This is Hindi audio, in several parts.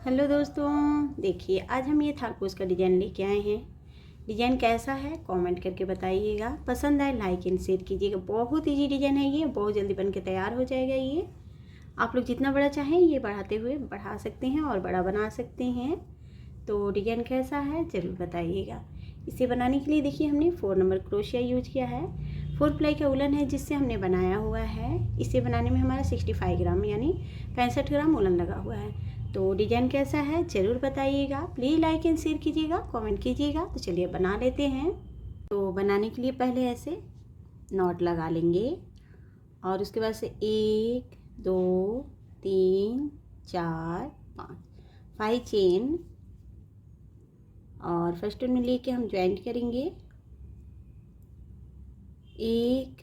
हेलो दोस्तों, देखिए आज हम ये थारकोस का डिज़ाइन लेके आए हैं। डिज़ाइन कैसा है कमेंट करके बताइएगा। पसंद आए लाइक एंड शेयर कीजिएगा। बहुत इजी डिज़ाइन है ये, बहुत जल्दी बन के तैयार हो जाएगा। ये आप लोग जितना बड़ा चाहें ये बढ़ाते हुए बढ़ा सकते हैं और बड़ा बना सकते हैं। तो डिज़ाइन कैसा है ज़रूर बताइएगा। इसे बनाने के लिए देखिए हमने 4 नंबर क्रोशिया यूज किया है। 4 प्लाई का उलन है जिससे हमने बनाया हुआ है। इसे बनाने में हमारा 65 ग्राम यानी 65 ग्राम उलन लगा हुआ है। तो डिज़ाइन कैसा है ज़रूर बताइएगा। प्लीज़ लाइक एंड शेयर कीजिएगा, कमेंट कीजिएगा। तो चलिए बना लेते हैं। तो बनाने के लिए पहले ऐसे नॉट लगा लेंगे और उसके बाद से 1 2 3 4 5 चेन और फर्स्ट में लेके हम ज्वाइंट करेंगे 1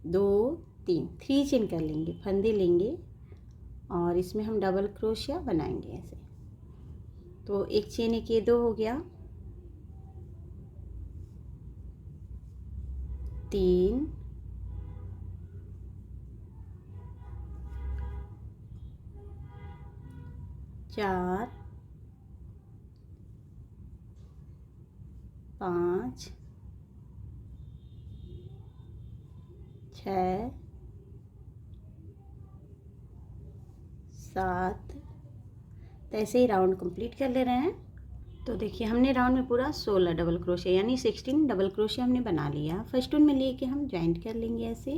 2 3 चेन कर लेंगे, फंदे लेंगे और इसमें हम डबल क्रोशिया बनाएंगे ऐसे। तो एक चेन एक ये 2 हो गया, 3 4 5 6 7। तो ऐसे ही राउंड कंप्लीट कर ले रहे हैं। तो देखिए हमने राउंड में पूरा 16 डबल क्रोशिया यानी 16 डबल क्रोशिया हमने बना लिया। फर्स्ट वन में लेके हम ज्वाइंट कर लेंगे ऐसे।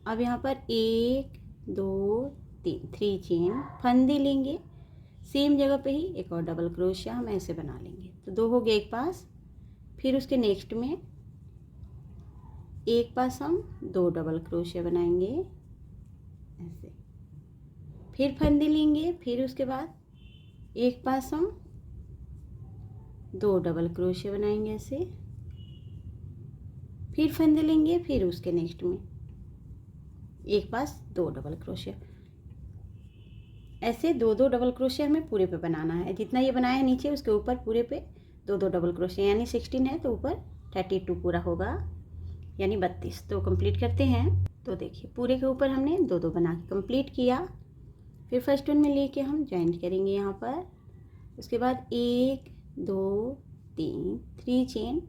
अब यहाँ पर 1 2 3 चेन फंदे लेंगे, सेम जगह पे ही एक और डबल क्रोशिया हम ऐसे बना लेंगे। तो 2 हो गए एक पास, फिर उसके नेक्स्ट में एक पास हम 2 डबल क्रोशिया बनाएंगे ऐसे, फिर फंदे लेंगे, फिर उसके बाद एक पास हम 2 डबल क्रोशिया बनाएंगे ऐसे, फिर फंदे लेंगे, फिर उसके नेक्स्ट में एक पास 2 डबल क्रोशिया। ऐसे 2 डबल क्रोशिया हमें पूरे पे बनाना है। जितना ये बनाया है नीचे उसके ऊपर पूरे पे 2 डबल क्रोशिया यानी 16 है तो ऊपर 32 पूरा होगा यानी 32। तो कंप्लीट करते हैं। तो देखिए पूरे के ऊपर हमने 2 बना के कंप्लीट किया। फिर फर्स्ट वन में लेके हम ज्वाइंट करेंगे यहाँ पर। उसके बाद 1 2 3 चेन,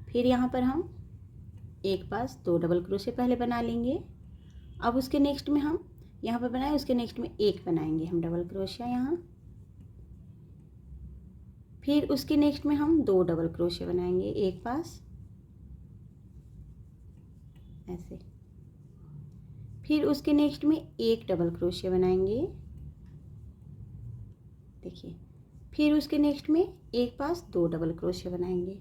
फिर यहाँ पर हम एक पास 2 डबल क्रोशिया पहले बना लेंगे। अब उसके नेक्स्ट में हम यहाँ पर बनाए उसके नेक्स्ट में एक बनाएंगे हम डबल क्रोशिया यहाँ, फिर उसके नेक्स्ट में हम 2 डबल क्रोशिया बनाएंगे एक पास ऐसे, फिर उसके नेक्स्ट में एक डबल क्रोशिया बनाएंगे देखिए, फिर उसके नेक्स्ट में एक पास 2 डबल क्रोशिया बनाएंगे,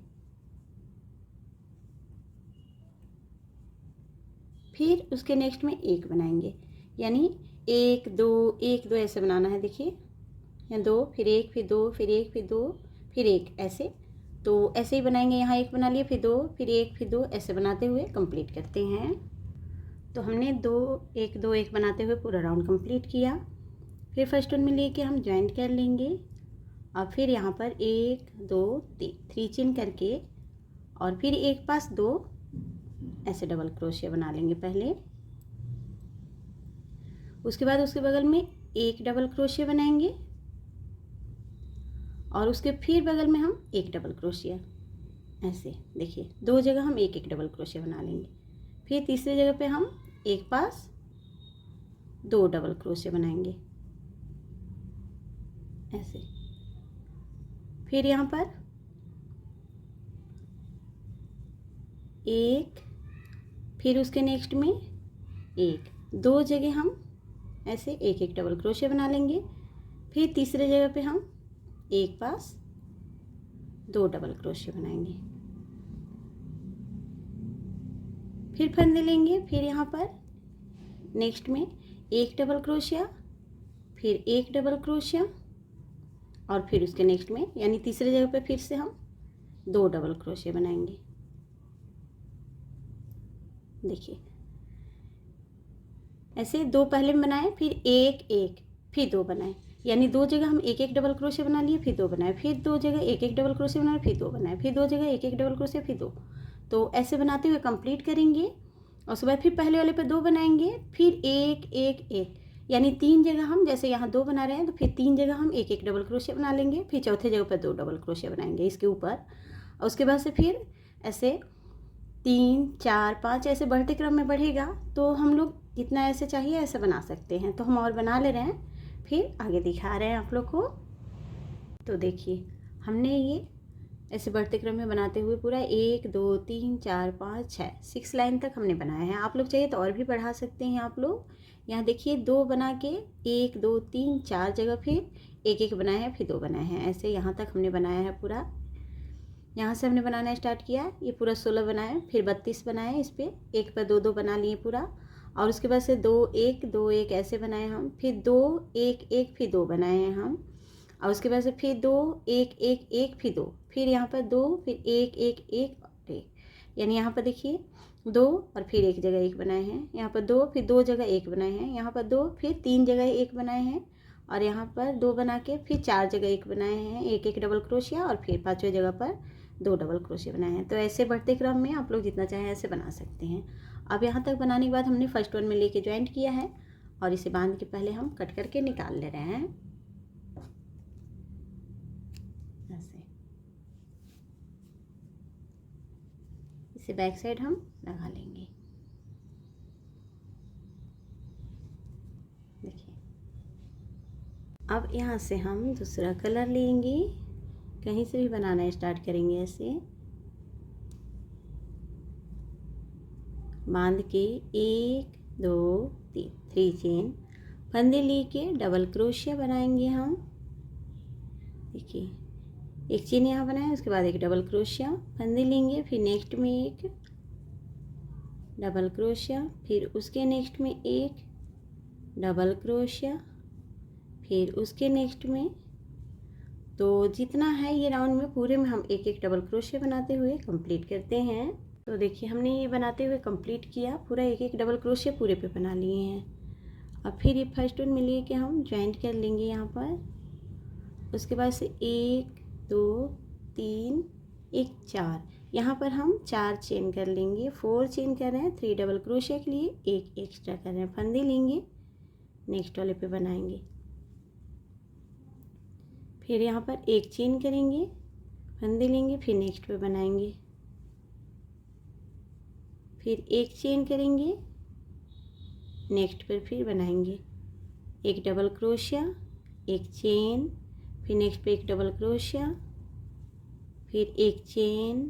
फिर उसके नेक्स्ट में एक बनाएंगे यानी 1 2 ऐसे बनाना है। देखिए यहाँ 2 फिर 1 फिर 2 फिर 1 फिर 2 फिर 1 ऐसे। तो ऐसे ही बनाएंगे, यहाँ एक बना लिया फिर 2 फिर 1 फिर 2 ऐसे बनाते हुए कंप्लीट करते हैं। तो हमने 2 1 बनाते हुए पूरा राउंड कंप्लीट किया। फिर फर्स्ट वन में लेके हम ज्वाइंट कर लेंगे और फिर यहाँ पर 1 2 3 चेन करके और फिर एक पास 2 ऐसे डबल क्रोशिया बना लेंगे पहले। उसके बाद उसके बगल में एक डबल क्रोशिया बनाएंगे और उसके फिर बगल में हम एक डबल क्रोशिया ऐसे। देखिए 2 जगह हम एक डबल क्रोशिया बना लेंगे। फिर तीसरी जगह पे हम एक पास 2 डबल क्रोशिया बनाएंगे ऐसे, फिर यहाँ पर एक, फिर उसके नेक्स्ट में एक, 2 जगह हम ऐसे एक डबल क्रोशिया बना लेंगे। फिर तीसरे जगह पे हम एक पास 2 डबल क्रोशिया बनाएंगे, फिर फंदे लेंगे, फिर यहाँ पर नेक्स्ट में एक डबल क्रोशिया, फिर एक डबल क्रोशिया और फिर उसके नेक्स्ट में यानी तीसरे जगह पे फिर से हम 2 डबल क्रोशिया बनाएंगे। देखिए ऐसे 2 पहले में बनाए, फिर एक फिर 2 बनाए यानी 2 जगह हम एक डबल क्रोशिया बना लिए, फिर 2 बनाए, फिर 2 जगह एक डबल क्रोशिया बनाए, फिर 2 बनाए, फिर 2 जगह एक डबल क्रोशिया, फिर 2। तो ऐसे बनाते हुए कंप्लीट करेंगे और उसके बाद फिर पहले वाले पे 2 बनाएंगे, फिर एक यानी 3 जगह हम, जैसे यहाँ 2 बना रहे हैं तो फिर 3 जगह हम एक एक डबल क्रोशिया बना लेंगे, फिर चौथे जगह पर 2 डबल क्रोशिया बनाएंगे इसके ऊपर। और उसके बाद से फिर ऐसे 3 4 5 ऐसे बढ़ते क्रम में बढ़ेगा, तो हम लोग जितना ऐसे चाहिए ऐसे बना सकते हैं। तो हम और बना ले रहे हैं, फिर आगे दिखा रहे हैं आप लोग को। तो देखिए हमने ये ऐसे बढ़ते क्रम में बनाते हुए पूरा 1 2 3 4 5 6 लाइन तक हमने बनाया है। आप लोग चाहिए तो और भी बढ़ा सकते हैं। आप लोग यहाँ देखिए 2 बना के 1 2 3 4 जगह फिर एक एक बनाए हैं, फिर 2 बनाए हैं, ऐसे यहाँ तक हमने बनाया है पूरा। यहाँ से हमने बनाना स्टार्ट किया, ये पूरा 16 बनाए, फिर 32 बनाए, इस पर एक पर 2 2 बना लिए पूरा। और उसके बाद से 2 1 2 1 ऐसे बनाए हम, फिर 2 1 1 फिर 2 बनाए हैं हम। और उसके बाद से फिर 2 1 1 1 फिर 2, फिर यहाँ पर 2 फिर 1 1 1 और 1, यानी यहाँ पर देखिए 2 और फिर एक जगह 1 बनाए हैं, यहाँ पर 2 फिर 2 जगह 1 बनाए हैं, यहाँ पर 2 फिर 3 जगह 1 बनाए हैं, और यहाँ पर 2 बना के फिर 4 जगह 1 बनाए हैं, एक एक डबल क्रोशिया, और फिर 5वें जगह पर 2 डबल क्रोशिया बनाए हैं। तो ऐसे बढ़ते क्रम में आप लोग जितना चाहें ऐसे बना सकते हैं। अब यहाँ तक बनाने के बाद हमने फर्स्ट वन में लेके ज्वाइंट किया है, और इसे बांध के पहले हम कट करके निकाल ले रहे हैं ऐसे। इसे बैक साइड हम लगा लेंगे। देखिए अब यहाँ से हम दूसरा कलर लेंगे, कहीं से भी बनाना स्टार्ट करेंगे ऐसे बांध के 1 2 3 चेन, फंदे लेके डबल क्रोशिया बनाएंगे हम। देखिए एक चेन यहाँ बनाए, उसके बाद एक डबल क्रोशिया, फंदे लेंगे, फिर नेक्स्ट में एक डबल क्रोशिया, फिर उसके नेक्स्ट में एक डबल क्रोशिया, फिर उसके नेक्स्ट में। तो जितना है ये राउंड में पूरे में हम एक एक डबल क्रोशिया बनाते हुए कंप्लीट करते हैं। तो देखिए हमने ये बनाते हुए कंप्लीट किया, पूरा एक एक डबल क्रोशिया पूरे पे बना लिए हैं। अब फिर ये फर्स्ट वन में लिए कि हम ज्वाइंट कर लेंगे यहाँ पर। उसके बाद से 1 2 3 1 4, यहाँ पर हम 4 चेन कर लेंगे, 4 चेन कर रहे हैं, 3 डबल क्रोशिया के लिए एक एक्स्ट्रा कर रहे हैं, फंदे लेंगे, नेक्स्ट वाले पे बनाएंगे, फिर यहाँ पर एक चेन करेंगे, फंदे लेंगे, फिर नेक्स्ट पे बनाएंगे, फिर एक चेन करेंगे, नेक्स्ट पर फिर बनाएंगे, एक डबल क्रोशिया, एक चेन, फिर नेक्स्ट पे एक डबल क्रोशिया, फिर एक चेन,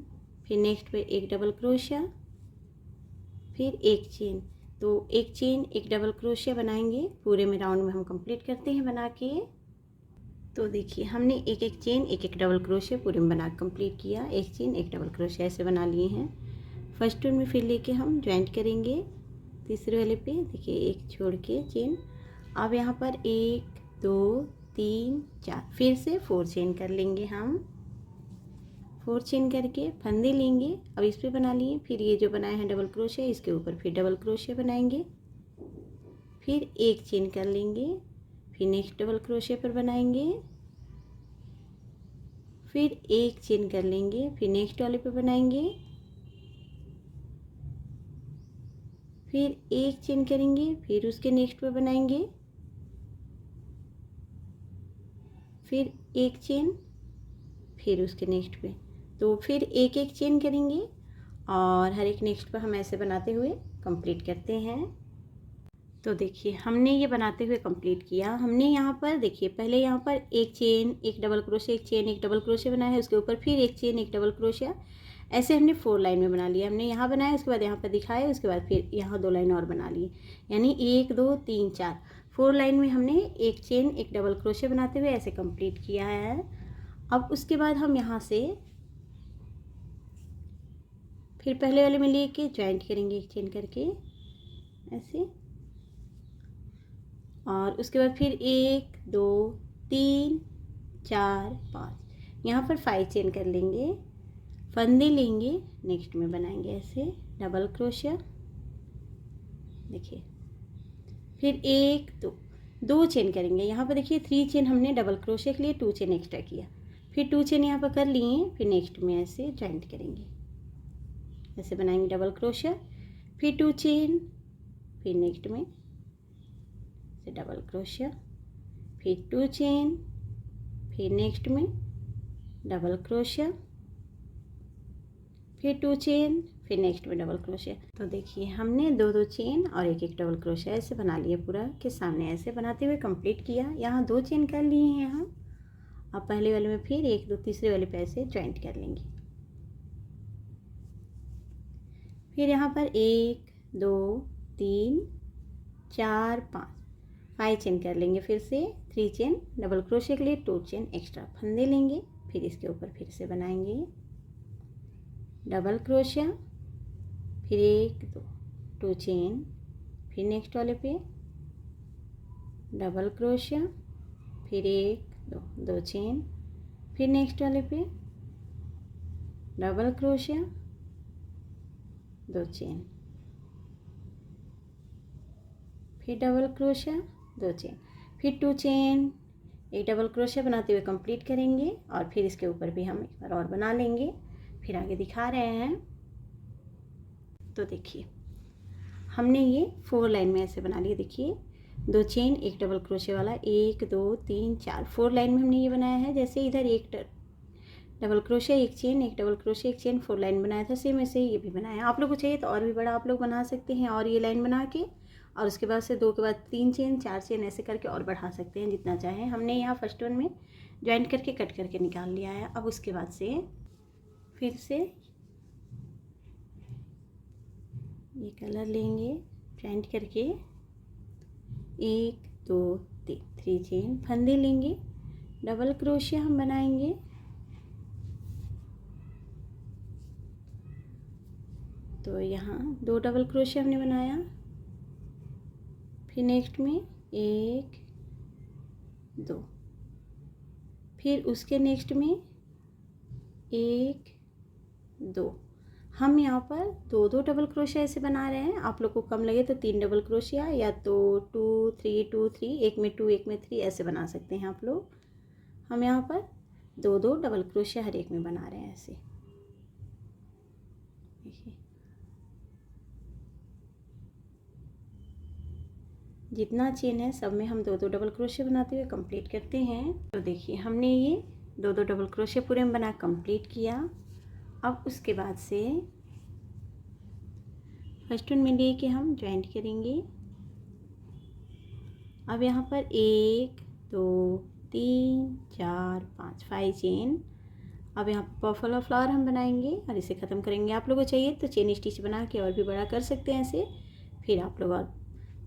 फिर नेक्स्ट पे एक डबल क्रोशिया, फिर एक चेन। तो एक चेन एक डबल क्रोशिया बनाएंगे, पूरे में राउंड में हम कंप्लीट करते हैं बना के। तो देखिए हमने एक एक चेन एक एक डबल क्रोशिया पूरे में बना कंप्लीट किया, एक चेन एक डबल क्रोशिया ऐसे बना लिए हैं। फर्स्ट वन में फिर लेके हम ज्वाइंट करेंगे तीसरे वाले पे, देखिए एक छोड़ के चेन। अब यहाँ पर 1 2 3 4 फिर से 4 चेन कर लेंगे हम, 4 चेन करके फंदे लेंगे, अब इस पे बना लिए, फिर ये जो बनाए हैं डबल क्रोशिया इसके ऊपर फिर डबल क्रोशिया बनाएंगे, फिर एक चेन कर लेंगे, फिर नेक्स्ट डबल क्रोशिया पर बनाएंगे, फिर एक चेन कर लेंगे, फिर नेक्स्ट वाले पे बनाएंगे, फिर एक चेन करेंगे, फिर उसके नेक्स्ट पे बनाएंगे, फिर एक चेन, फिर उसके नेक्स्ट पे। तो फिर एक एक चेन करेंगे और हर एक नेक्स्ट पे हम ऐसे बनाते हुए कंप्लीट करते हैं। तो देखिए हमने ये बनाते हुए कंप्लीट किया। हमने यहाँ पर देखिए पहले यहाँ पर एक चेन एक डबल क्रोशिया, एक चेन एक डबल क्रोशिया बनाया है, उसके ऊपर फिर एक चेन एक डबल क्रोशिया, ऐसे हमने 4 लाइन में बना लिया। हमने यहाँ बनाया, उसके बाद यहाँ पर दिखाया, उसके बाद फिर यहाँ 2 लाइन और बना लिए, यानी 1 2 3 4 लाइन में हमने एक चेन एक डबल क्रोशिया बनाते हुए ऐसे कंप्लीट किया है। अब उसके बाद हम यहाँ से फिर पहले वाले में लेके ज्वाइंट करेंगे एक चेन करके ऐसे, और उसके बाद फिर 1 2 3 4 5 यहाँ पर 5 चेन कर लेंगे, फंदे लेंगे, नेक्स्ट में बनाएंगे ऐसे डबल क्रोशिया। देखिए फिर 1 2 चेन करेंगे, यहाँ पर देखिए 3 चेन हमने डबल क्रोशिया के लिए 2 चेन एक्स्ट्रा किया, फिर 2 चेन यहाँ पर कर लिए, फिर नेक्स्ट में ऐसे ज्वाइंट करेंगे, ऐसे बनाएंगे डबल क्रोशिया, फिर 2 चेन, फिर नेक्स्ट में फिर डबल क्रोशिया, फिर 2 चेन, फिर नेक्स्ट में डबल क्रोशिया, फिर 2 चेन, फिर नेक्स्ट में डबल क्रोशिया। तो देखिए हमने 2-2 चेन और एक डबल क्रोशिया ऐसे बना लिया, पूरा के सामने ऐसे बनाते हुए कंप्लीट किया। यहाँ 2 चेन कर लिए हैं हम। अब पहले वाले में फिर 1 2 तीसरे वाले पे ऐसे ज्वाइंट कर लेंगे। फिर यहाँ पर 1 2 3 4 5 चेन कर लेंगे। फिर से 3 चेन डबल क्रोशिया के लिए 2 चेन एक्स्ट्रा फंदे लेंगे। फिर इसके ऊपर फिर से बनाएंगे डबल क्रोशिया, फिर 1 2 चेन, फिर नेक्स्ट वाले पे डबल क्रोशिया, फिर 1 2 चेन, फिर नेक्स्ट वाले पे डबल क्रोशिया, 2 चेन, फिर डबल क्रोशिया, 2 चेन, फिर 2 चेन, एक डबल क्रोशिया बनाते हुए कंप्लीट करेंगे। और फिर इसके ऊपर भी हम एक बार और बना लेंगे। फिर आगे दिखा रहे हैं। तो देखिए हमने ये 4 लाइन में ऐसे बना लिया। देखिए 2 चेन, एक डबल क्रोशिया वाला, 1 2 3 4 4 लाइन में हमने ये बनाया है। जैसे इधर एक डबल क्रोशिया, एक चेन, एक डबल क्रोशिया, एक चेन, 4 लाइन बनाया था, सेम ऐसे ये भी बनाया। आप लोग को चाहिए तो और भी बड़ा आप लोग बना सकते हैं। और ये लाइन बना के और उसके बाद से 2 के बाद 3 चेन, 4 चेन ऐसे करके और बढ़ा सकते हैं जितना चाहें। हमने यहाँ फर्स्ट वन में ज्वाइंट करके कट करके निकाल लिया है। अब उसके बाद से फिर से ये कलर लेंगे, ज्वाइंट करके 1 2 3 चेन फंदे लेंगे, डबल क्रोशिया हम बनाएंगे। तो यहाँ 2 डबल क्रोशिया हमने बनाया। फिर नेक्स्ट में 1 2, फिर उसके नेक्स्ट में 1 2। हम यहाँ पर 2 डबल क्रोशिया ऐसे बना रहे हैं। आप लोग को कम लगे तो 3 डबल क्रोशिया, या तो 2 3 2 3, एक में 2 एक में 3 ऐसे बना सकते हैं आप लोग। हम यहाँ पर 2 डबल क्रोशिया हर एक में बना रहे हैं ऐसे। देखिए जितना चेन है सब में हम 2 डबल क्रोशिया बनाते हुए कंप्लीट करते हैं। तो देखिए हमने ये 2 डबल क्रोशिया पूरे में बना कंप्लीट किया। अब उसके बाद से फर्स्ट वन में लेके हम ज्वाइंट करेंगे। अब यहाँ पर 1 2 3 4 5 चेन। अब यहाँ पर बफलो फ्लावर हम बनाएंगे और इसे ख़त्म करेंगे। आप लोगों को चाहिए तो चेन स्टिच बना के और भी बड़ा कर सकते हैं ऐसे। फिर आप लोग और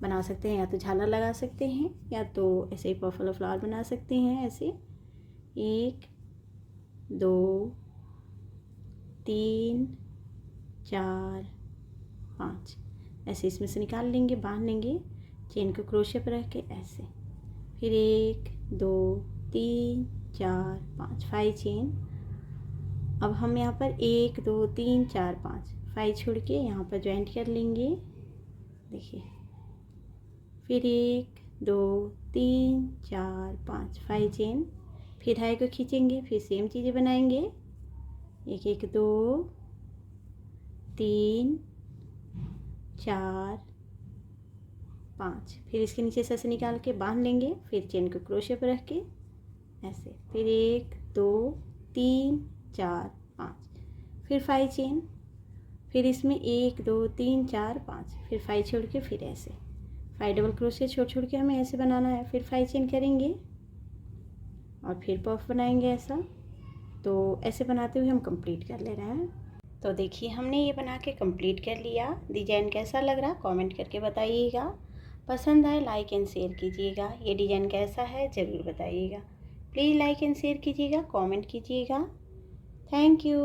बना सकते हैं, या तो झालर लगा सकते हैं या तो ऐसे ही बफलो फ्लावर बना सकते हैं ऐसे। 1 2 3 4 5 ऐसे इसमें से निकाल लेंगे, बांध लेंगे चेन को क्रोशिया पर रख के ऐसे। फिर 1 2 3 4 5 चेन। अब हम यहाँ पर 1 2 3 4 5 छोड़ के यहाँ पर ज्वाइंट कर लेंगे। देखिए फिर 1 2 3 4 5 चेन, फिर हाई को खींचेंगे, फिर सेम चीज़ें बनाएंगे। 1 1 2 3 4 5, फिर इसके नीचे से ऐसे निकाल के बांध लेंगे। फिर चेन को क्रोशिया पर रख के ऐसे। फिर 1 2 3 4 5, फिर 5 चेन, फिर इसमें 1 2 3 4 5, फिर 5 छोड़ के फिर ऐसे 5 डबल क्रोशिया छोड़ के हमें ऐसे बनाना है। फिर 5 चेन करेंगे और फिर पफ बनाएंगे ऐसा। तो ऐसे बनाते हुए हम कंप्लीट कर ले रहे हैं। तो देखिए हमने ये बना के कंप्लीट कर लिया। डिज़ाइन कैसा लग रहा कमेंट करके बताइएगा। पसंद आए लाइक एंड शेयर कीजिएगा। ये डिज़ाइन कैसा है ज़रूर बताइएगा। प्लीज़ लाइक एंड शेयर कीजिएगा, कमेंट कीजिएगा। Thank you.